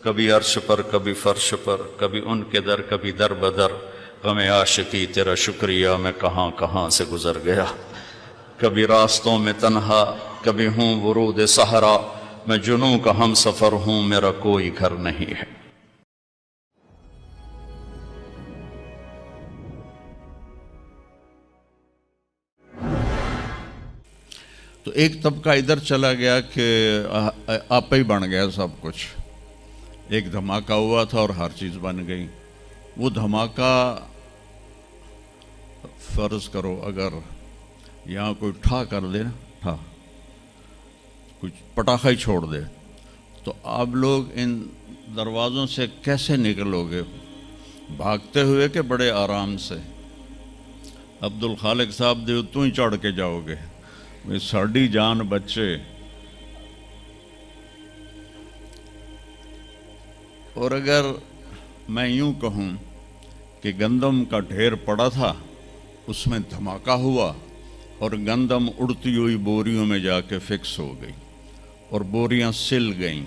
کبھی عرش پر کبھی فرش پر، کبھی ان کے در کبھی در بدر، غم عاشقی تیرا شکریہ میں کہاں کہاں سے گزر گیا، کبھی راستوں میں تنہا کبھی ہوں ورود صحرا، میں جنوں کا ہم سفر ہوں میرا کوئی گھر نہیں ہے۔ تو ایک طبقہ ادھر چلا گیا کہ آپ ہی بن گیا سب کچھ، ایک دھماکہ ہوا تھا اور ہر چیز بن گئی۔ وہ دھماکہ فرض کرو اگر یہاں کوئی ٹھا کر دے نا، ٹھا کچھ پٹاخہ ہی چھوڑ دے، تو آپ لوگ ان دروازوں سے کیسے نکلو گے؟ بھاگتے ہوئے کہ بڑے آرام سے؟ عبد الخالق صاحب دے تو ہی چڑھ کے جاؤ گے، ساڑی جان بچے۔ اور اگر میں یوں کہوں کہ گندم کا ڈھیر پڑا تھا، اس میں دھماکہ ہوا اور گندم اڑتی ہوئی بوریوں میں جا کے فکس ہو گئی اور بوریاں سل گئیں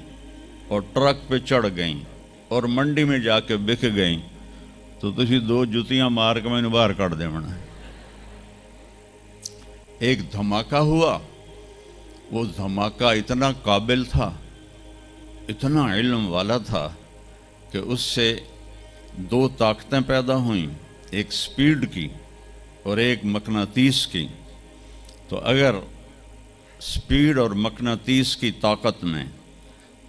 اور ٹرک پہ چڑھ گئیں اور منڈی میں جا کے بک گئیں، تو تسی دو جتیاں مار کے میں نے باہر کر دے منا۔ ایک دھماکہ ہوا، وہ دھماکہ اتنا قابل تھا، اتنا علم والا تھا کہ اس سے دو طاقتیں پیدا ہوئیں، ایک سپیڈ کی اور ایک مقناطیس کی۔ تو اگر سپیڈ اور مقناطیس کی طاقت میں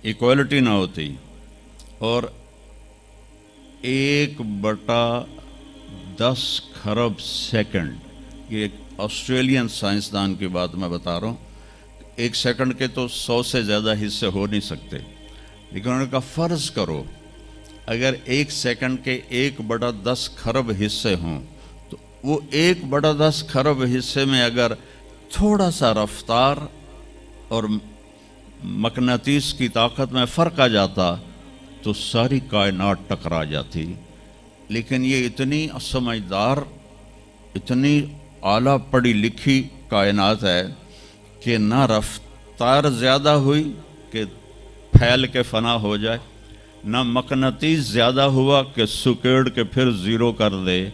ایکوالٹی نہ ہوتی اور 1/10 خرب سیکنڈ، یہ ایک آسٹریلین سائنسدان کی بات میں بتا رہا ہوں، ایک سیکنڈ کے تو 100 سے زیادہ حصے ہو نہیں سکتے، لیکن انہوں نے کہا فرض کرو اگر ایک سیکنڈ کے 1/10 خرب حصے ہوں، تو وہ 1/10 خرب حصے میں اگر تھوڑا سا رفتار اور مقناطیس کی طاقت میں فرق آ جاتا تو ساری کائنات ٹکرا جاتی۔ لیکن یہ اتنی سمجھدار، اتنی اعلیٰ پڑھی لکھی کائنات ہے کہ نہ رفتار زیادہ ہوئی کہ پھیل کے فنا ہو جائے، نہ مقناطیس زیادہ ہوا کہ سکیڑ کے پھر زیرو کر دے۔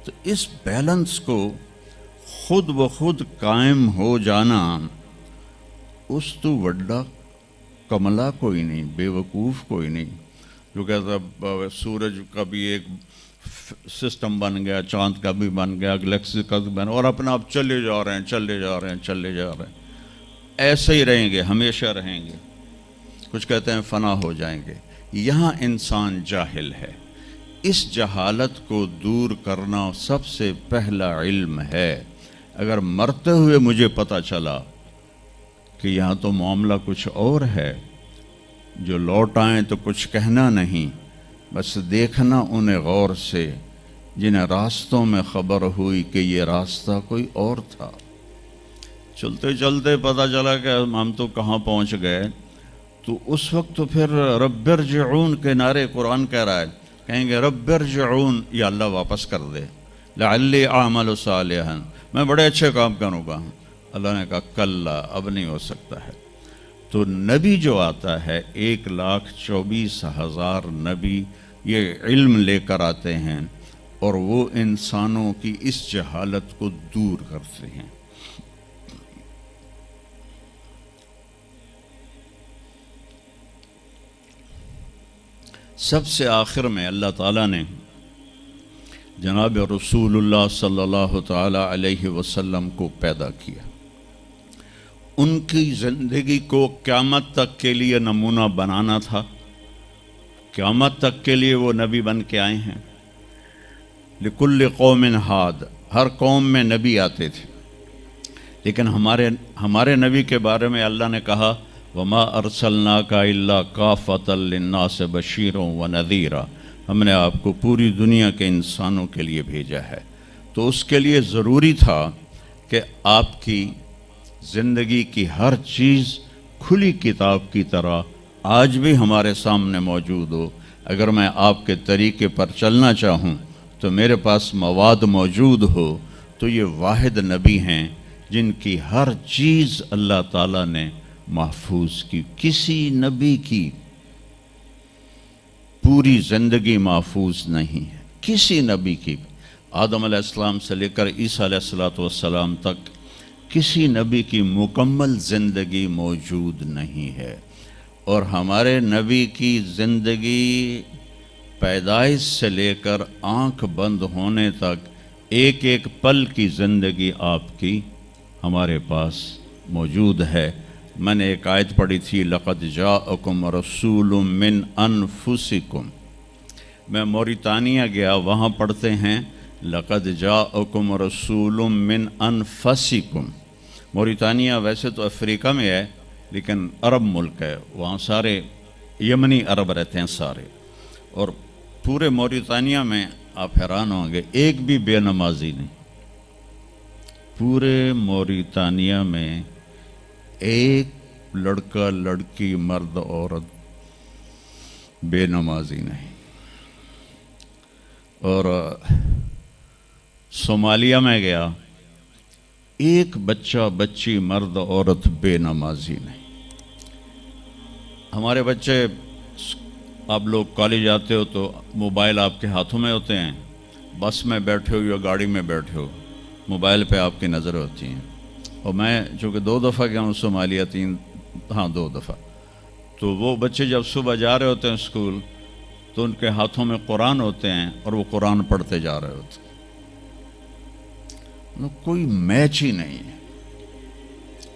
تو اس بیلنس کو خود بخود قائم ہو جانا، اس تو وڈا کملا کوئی نہیں، بے وقوف کوئی نہیں، جو کہتا سورج کا بھی ایک سسٹم بن گیا، چاند کا بھی بن گیا، گلیکسی کا بھی بن گیا، اور اپنا آپ چلے جا رہے ہیں چلے جا رہے ہیں چلے جا رہے ہیں، ایسے ہی رہیں گے، ہمیشہ رہیں گے۔ کچھ کہتے ہیں فنا ہو جائیں گے۔ یہاں انسان جاہل ہے، اس جہالت کو دور کرنا سب سے پہلا علم ہے۔ اگر مرتے ہوئے مجھے پتہ چلا کہ یہاں تو معاملہ کچھ اور ہے، جو لوٹ آئیں تو کچھ کہنا نہیں، بس دیکھنا انہیں غور سے جنہیں راستوں میں خبر ہوئی کہ یہ راستہ کوئی اور تھا۔ چلتے چلتے پتہ چلا کہ ہم تو کہاں پہنچ گئے، تو اس وقت تو پھر رب ارجعون کے نعرے قرآن کہہ رہا ہے، کہیں گے رب ارجعون، یا اللہ واپس کر دے، لعلی اعمل صالحا، میں بڑے اچھے کام کروں گا۔ اللہ نے کہا کلا، اب نہیں ہو سکتا ہے۔ تو نبی جو آتا ہے 1,24,000 نبی یہ علم لے کر آتے ہیں اور وہ انسانوں کی اس جہالت کو دور کرتے ہیں۔ سب سے آخر میں اللہ تعالیٰ نے جناب رسول اللہ صلی اللہ تعالیٰ علیہ وسلم کو پیدا کیا، ان کی زندگی کو قیامت تک کے لیے نمونہ بنانا تھا، قیامت تک کے لیے وہ نبی بن کے آئے ہیں۔ لکل قوم ہاد، ہر قوم میں نبی آتے تھے، لیکن ہمارے نبی کے بارے میں اللہ نے کہا وما ارسلناک الا کافۃ للناس بشیرا ونذیرا، ہم نے آپ کو پوری دنیا کے انسانوں کے لیے بھیجا ہے۔ تو اس کے لیے ضروری تھا کہ آپ کی زندگی کی ہر چیز کھلی کتاب کی طرح آج بھی ہمارے سامنے موجود ہو۔ اگر میں آپ کے طریقے پر چلنا چاہوں تو میرے پاس مواد موجود ہو، تو یہ واحد نبی ہیں جن کی ہر چیز اللہ تعالیٰ نے محفوظ کی۔ کسی نبی کی پوری زندگی محفوظ نہیں ہے کسی نبی کی. آدم علیہ السلام سے لے کر عیسیٰ علیہ السلام تک کسی نبی کی مکمل زندگی موجود نہیں ہے. اور ہمارے نبی کی زندگی پیدائش سے لے کر آنکھ بند ہونے تک ایک ایک پل کی زندگی آپ کی ہمارے پاس موجود ہے. میں نے ایک آیت پڑھی تھی لقد جاءکم رسول من انفسکم. میں موریتانیہ گیا, وہاں پڑھتے ہیں لقد جاءکم رسول من انفسکم. موریتانیہ ویسے تو افریقہ میں ہے لیکن عرب ملک ہے, وہاں سارے یمنی عرب رہتے ہیں سارے. اور پورے موریتانیہ میں آپ حیران ہوں گے ایک بھی بے نمازی نہیں. پورے موریتانیہ میں ایک لڑکا لڑکی مرد عورت بے نمازی نہیں. اور صومالیہ میں گیا, ایک بچہ بچی مرد عورت بے نمازی نہیں. ہمارے بچے, آپ لوگ کالج آتے ہو تو موبائل آپ کے ہاتھوں میں ہوتے ہیں, بس میں بیٹھے ہو یا گاڑی میں بیٹھے ہو موبائل پہ آپ کی نظر ہوتی ہیں. اور میں چونکہ 2 دفعہ گیا ہوں صومالیہ, 2 دفعہ, تو وہ بچے جب صبح جا رہے ہوتے ہیں اسکول تو ان کے ہاتھوں میں قرآن ہوتے ہیں اور وہ قرآن پڑھتے جا رہے ہوتے ہیں. کوئی میچ ہی نہیں ہے,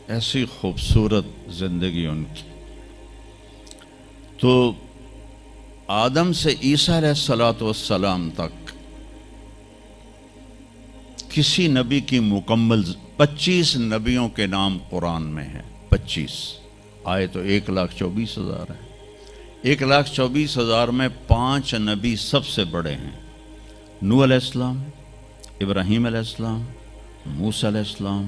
ایسی خوبصورت زندگی ان کی. تو آدم سے عیسیٰ علیہ السلام تک کسی نبی کی مکمل 25 نبیوں کے نام قرآن میں ہیں. 25 آئے تو 1,24,000 ہیں. 1,24,000 میں 5 نبی سب سے بڑے ہیں. نوح علیہ السلام, ابراہیم علیہ السلام, موسیٰ علیہ السلام,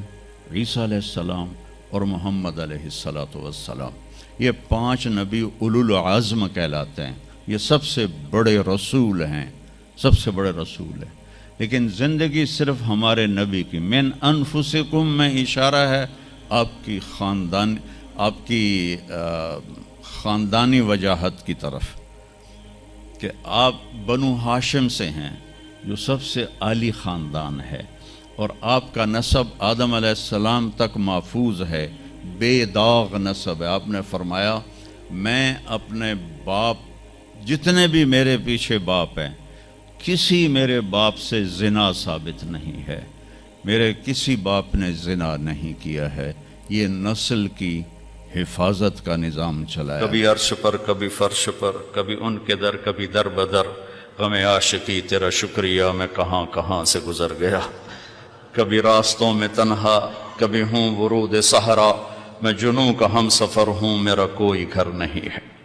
عیسیٰ علیہ السلام اور محمد علیہ السلام. یہ 5 نبی اولو العزم کہلاتے ہیں. یہ سب سے بڑے رسول ہیں, سب سے بڑے رسول ہیں. لیکن زندگی صرف ہمارے نبی کی من انفسکم میں اشارہ ہے آپ کی خاندانی وجاہت کی طرف, کہ آپ بنو ہاشم سے ہیں جو سب سے عالی خاندان ہے, اور آپ کا نسب آدم علیہ السلام تک محفوظ ہے, بے داغ نسب ہے. آپ نے فرمایا میں اپنے باپ, جتنے بھی میرے پیچھے باپ ہیں, کسی میرے باپ سے زنا ثابت نہیں ہے, میرے کسی باپ نے زنا نہیں کیا ہے. یہ نسل کی حفاظت کا نظام چلایا. کبھی عرش پر کبھی فرش پر, کبھی ان کے در کبھی در بدر, غم عاشقی تیرا شکریہ میں کہاں کہاں سے گزر گیا. کبھی راستوں میں تنہا کبھی ہوں ورود صحرا, میں جنوں کا ہم سفر ہوں میرا کوئی گھر نہیں ہے.